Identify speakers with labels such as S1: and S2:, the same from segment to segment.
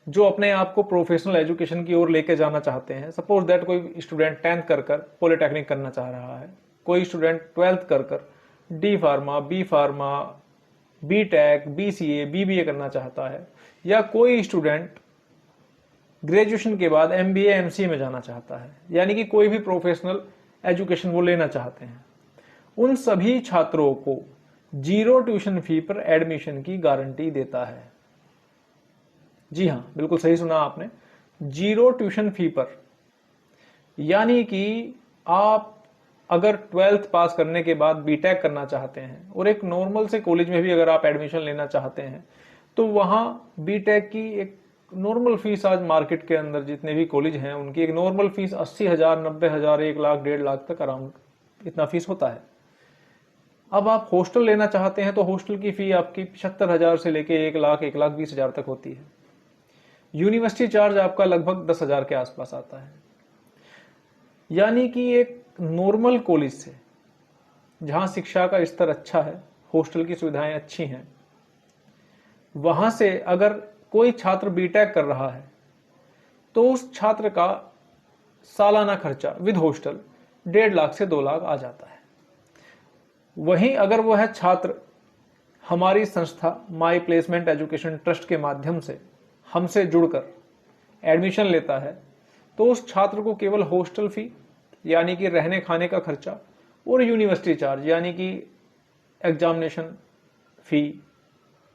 S1: जो अपने आप को प्रोफेशनल एजुकेशन की ओर लेके जाना चाहते हैं। सपोज दैट कोई स्टूडेंट 10th कर कर पॉलिटेक्निक करना चाह रहा है, कोई स्टूडेंट 12th कर कर D pharma, B pharma, B tech, B C A, BBA करना चाहता है, या कोई स्टूडेंट ग्रेजुएशन के बाद एमबीए एमसीए में जाना चाहता है, यानी कि कोई भी प्रोफेशनल एजुकेशन वो लेना चाहते हैं, उन सभी छात्रों को जीरो ट्यूशन फी पर एडमिशन की गारंटी देता है। जी हां, बिल्कुल सही सुना आपने, जीरो ट्यूशन फी पर। यानी कि आप अगर 12th पास करने के बाद बीटेक करना चाहते हैं और एक नॉर्मल से कॉलेज में भी अगर आप एडमिशन लेना चाहते हैं, तो वहां बीटेक की एक नॉर्मल फीस, आज मार्केट के अंदर जितने भी कॉलेज हैं उनकी एक नॉर्मल फीस 80,000, 90,000, 1 लाख, 1.5 लाख तक अराउंड इतना फीस होता है। अब आप हॉस्टल लेना चाहते हैं तो हॉस्टल की फी आपकी 75,000 से लेके 1 लाख, 1,20,000 तक होती है। यूनिवर्सिटी चार्ज आपका लगभग 10,000 के आसपास आता है। यानी कि एक नॉर्मल कॉलेज से, जहां शिक्षा का स्तर अच्छा है, हॉस्टल की सुविधाएं अच्छी हैं, वहां से अगर कोई छात्र बीटेक कर रहा है तो उस छात्र का सालाना खर्चा विद हॉस्टल 1.5 लाख से 2 लाख आ जाता है। वहीं अगर वो है छात्र हमारी संस्था माई प्लेसमेंट एजुकेशन ट्रस्ट के माध्यम से हमसे जुड़कर एडमिशन लेता है, तो उस छात्र को केवल हॉस्टल फी यानी कि रहने खाने का खर्चा और यूनिवर्सिटी चार्ज यानी कि एग्जामिनेशन फी,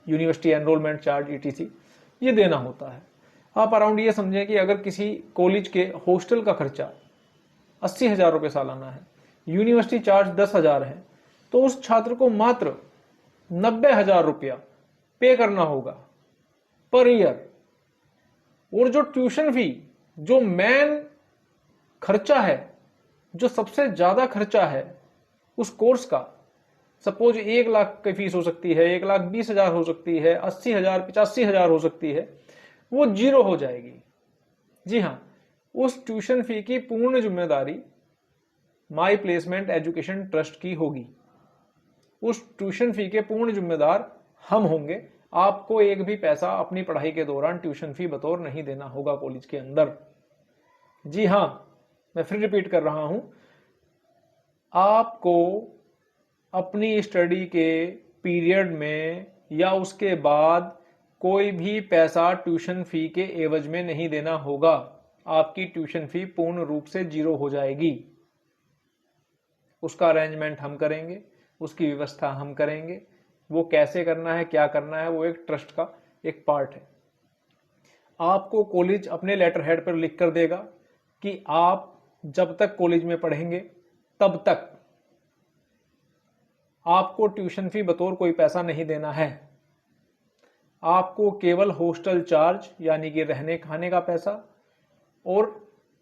S1: यूनिवर्सिटी एनरोलमेंट चार्ज, ईटीसी, ये देना होता है। आप अराउंड ये समझें कि अगर किसी कॉलेज के हॉस्टल का खर्चा 80,000 रुपये सालाना है, यूनिवर्सिटी चार्ज 10,000 है, तो उस छात्र को मात्र 90,000 रुपया पे करना होगा पर ईयर। और जो ट्यूशन फी, जो मेन खर्चा है, जो सबसे ज्यादा खर्चा है उस कोर्स का, सपोज 1 लाख की फीस हो सकती है, 1,20,000 हो सकती है, 80,000, 85,000 हो सकती है, वो जीरो हो जाएगी। जी हां, उस ट्यूशन फी की पूर्ण जिम्मेदारी माई प्लेसमेंट एजुकेशन ट्रस्ट की होगी। उस ट्यूशन फी के पूर्ण जिम्मेदार हम होंगे। आपको एक भी पैसा अपनी पढ़ाई के दौरान ट्यूशन फी बतौर नहीं देना होगा कॉलेज के अंदर। जी हां, मैं फिर रिपीट कर रहा हूं, आपको अपनी स्टडी के पीरियड में या उसके बाद कोई भी पैसा ट्यूशन फी के एवज में नहीं देना होगा। आपकी ट्यूशन फी पूर्ण रूप से जीरो हो जाएगी। उसका अरेंजमेंट हम करेंगे, उसकी व्यवस्था हम करेंगे। वो कैसे करना है, क्या करना है, वो एक ट्रस्ट का एक पार्ट है। आपको कॉलेज अपने लेटर हेड पर लिख कर देगा कि आप जब तक कॉलेज में पढ़ेंगे तब तक आपको ट्यूशन फी बतौर कोई पैसा नहीं देना है। आपको केवल हॉस्टल चार्ज यानी कि रहने खाने का पैसा और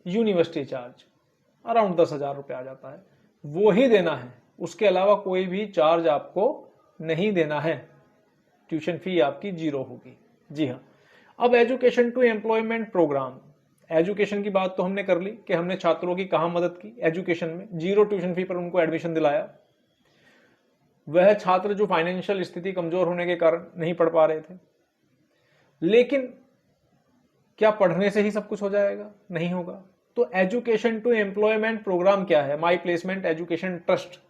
S1: यूनिवर्सिटी चार्ज अराउंड 10,000 रुपये आ जाता है, वो ही देना है। उसके अलावा कोई भी चार्ज आपको नहीं देना है। ट्यूशन फी आपकी जीरो होगी। जी हाँ, अब education to employment programme. Education की बात तो हमने कर ली कि हमने छात्रों की कहां मदद की, एजुकेशन में जीरो ट्यूशन फी पर उनको एडमिशन दिलाया। वह छात्र जो फाइनेंशियल स्थिति कमजोर होने के कारण नहीं पढ़ पा रहे थे। लेकिन क्या पढ़ने से ही सब कुछ हो जाएगा? नहीं होगा। तो एजुकेशन टू एम्प्लॉयमेंट प्रोग्राम क्या है? माई प्लेसमेंट एजुकेशन ट्रस्ट।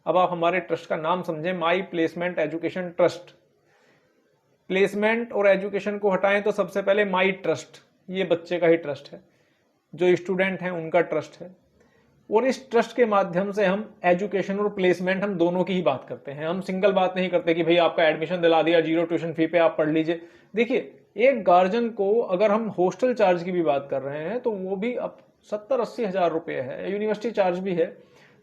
S1: अब आप हमारे ट्रस्ट का नाम समझें, माई प्लेसमेंट एजुकेशन ट्रस्ट। प्लेसमेंट और एजुकेशन को हटाएं तो सबसे पहले माई ट्रस्ट, ये बच्चे का ही ट्रस्ट है, जो स्टूडेंट हैं उनका ट्रस्ट है। और इस ट्रस्ट के माध्यम से हम एजुकेशन और प्लेसमेंट हम दोनों की ही बात करते हैं। हम सिंगल बात नहीं करते कि भाई आपका एडमिशन दिला दिया जीरो ट्यूशन फी पे, आप पढ़ लीजिए। देखिए, एक गार्जियन को अगर हम हॉस्टल चार्ज की भी बात कर रहे हैं तो वो भी अब 70-80 हजार रुपये है, यूनिवर्सिटी चार्ज भी है,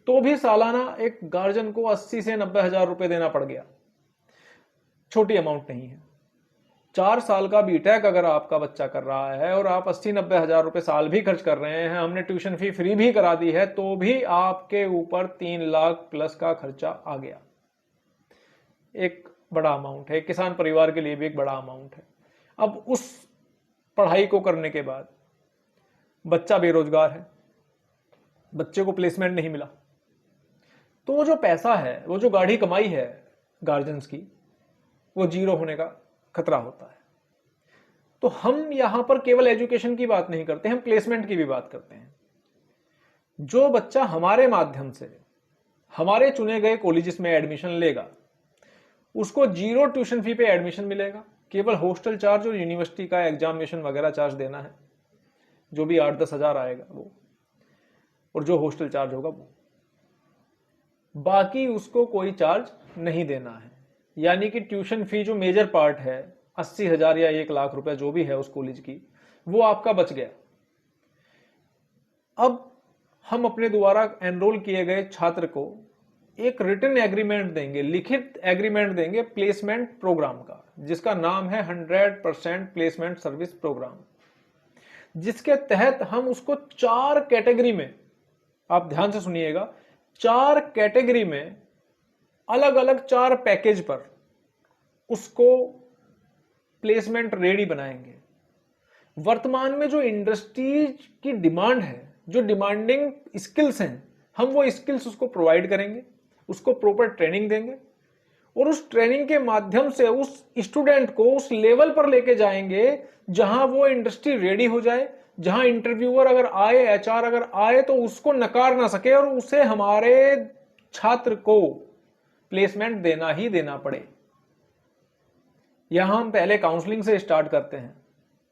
S1: तो भी सालाना एक गार्जियन को 80 से 90 हजार रुपये देना पड़ गया। छोटी अमाउंट नहीं है। 4 साल का बीटेक अगर आपका बच्चा कर रहा है और आप 80-90 हजार रुपए साल भी खर्च कर रहे हैं, हमने ट्यूशन फी फ्री भी करा दी है, तो भी आपके ऊपर 3 लाख प्लस का खर्चा आ गया। एक बड़ा अमाउंट है, किसान परिवार के लिए भी एक बड़ा अमाउंट है। अब उस पढ़ाई को करने के बाद बच्चा बेरोजगार है, बच्चे को प्लेसमेंट नहीं मिला, तो वो जो पैसा है, वो जो गाढ़ी कमाई है गार्जियंस की, वो जीरो होने का खतरा होता है। तो हम यहां पर केवल एजुकेशन की बात नहीं करते, हम प्लेसमेंट की भी बात करते हैं। जो बच्चा हमारे माध्यम से हमारे चुने गए कॉलेजेस में एडमिशन लेगा, उसको 0 ट्यूशन फी पे एडमिशन मिलेगा, केवल हॉस्टल चार्ज और यूनिवर्सिटी का एग्जामिनेशन वगैरह चार्ज देना है, जो भी 8-10 हजार आएगा वो, और जो हॉस्टल चार्ज होगा वो, बाकी उसको कोई चार्ज नहीं देना है। यानी कि ट्यूशन फी जो मेजर पार्ट है 80,000 या 1 लाख रुपए जो भी है उस कॉलेज की, वो आपका बच गया। अब हम अपने द्वारा एनरोल किए गए छात्र को एक रिटन एग्रीमेंट देंगे, लिखित एग्रीमेंट देंगे प्लेसमेंट प्रोग्राम का, जिसका नाम है 100% प्लेसमेंट सर्विस प्रोग्राम, जिसके तहत हम उसको 4 कैटेगरी में, आप ध्यान से सुनिएगा, 4 कैटेगरी में अलग अलग 4 पैकेज पर उसको प्लेसमेंट रेडी बनाएंगे। वर्तमान में जो इंडस्ट्रीज की डिमांड है, जो डिमांडिंग स्किल्स हैं, हम वो स्किल्स उसको प्रोवाइड करेंगे, उसको प्रॉपर ट्रेनिंग देंगे, और उस ट्रेनिंग के माध्यम से उस स्टूडेंट को उस लेवल पर लेके जाएंगे जहां वो इंडस्ट्री रेडी हो जाए, जहां इंटरव्यूअर अगर आए, एचआर अगर आए तो उसको नकार ना सके और उसे हमारे छात्र को प्लेसमेंट देना ही देना पड़े। यहां हम पहले काउंसलिंग से स्टार्ट करते हैं।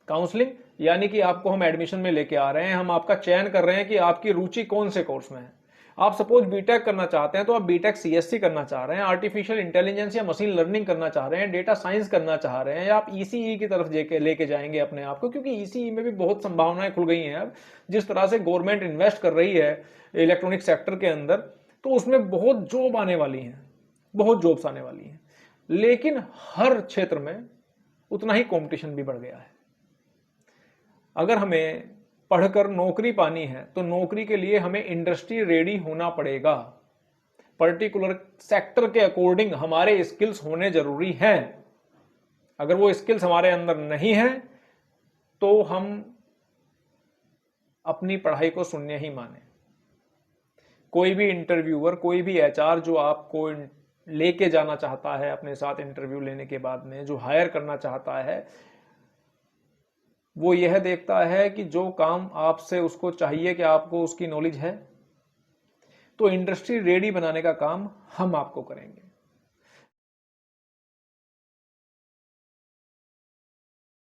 S1: काउंसलिंग यानी कि आपको हम एडमिशन में लेके आ रहे हैं, हम आपका चयन कर रहे हैं कि आपकी रुचि कौन से कोर्स में है। आप सपोज बीटेक करना चाहते हैं तो आप बीटेक सीएससी करना चाह रहे हैं, आर्टिफिशियल इंटेलिजेंस या मशीन लर्निंग करना चाह रहे हैं, डेटा साइंस करना चाह रहे हैं, या आप ईसीई की तरफ लेके जाएंगे अपने आप को, क्योंकि ईसीई में भी बहुत संभावनाएं खुल गई हैं। अब जिस तरह से गवर्नमेंट इन्वेस्ट कर रही है इलेक्ट्रॉनिक सेक्टर के अंदर, तो उसमें बहुत जॉब आने वाली हैं, बहुत जॉब्स आने वाली हैं। लेकिन हर क्षेत्र में उतना ही कंपटीशन भी बढ़ गया है। अगर हमें पढ़कर नौकरी पानी है तो नौकरी के लिए हमें इंडस्ट्री रेडी होना पड़ेगा। पर्टिकुलर सेक्टर के अकॉर्डिंग हमारे स्किल्स होने जरूरी हैं। अगर वो स्किल्स हमारे अंदर नहीं है तो हम अपनी पढ़ाई को शून्य ही माने। कोई भी इंटरव्यूअर, कोई भी एचआर जो आपको लेके जाना चाहता है अपने साथ इंटरव्यू लेने के बाद में, जो हायर करना चाहता है, वो यह देखता है कि जो काम आपसे उसको चाहिए कि आपको उसकी नॉलेज है, तो इंडस्ट्री रेडी बनाने का काम हम आपको करेंगे।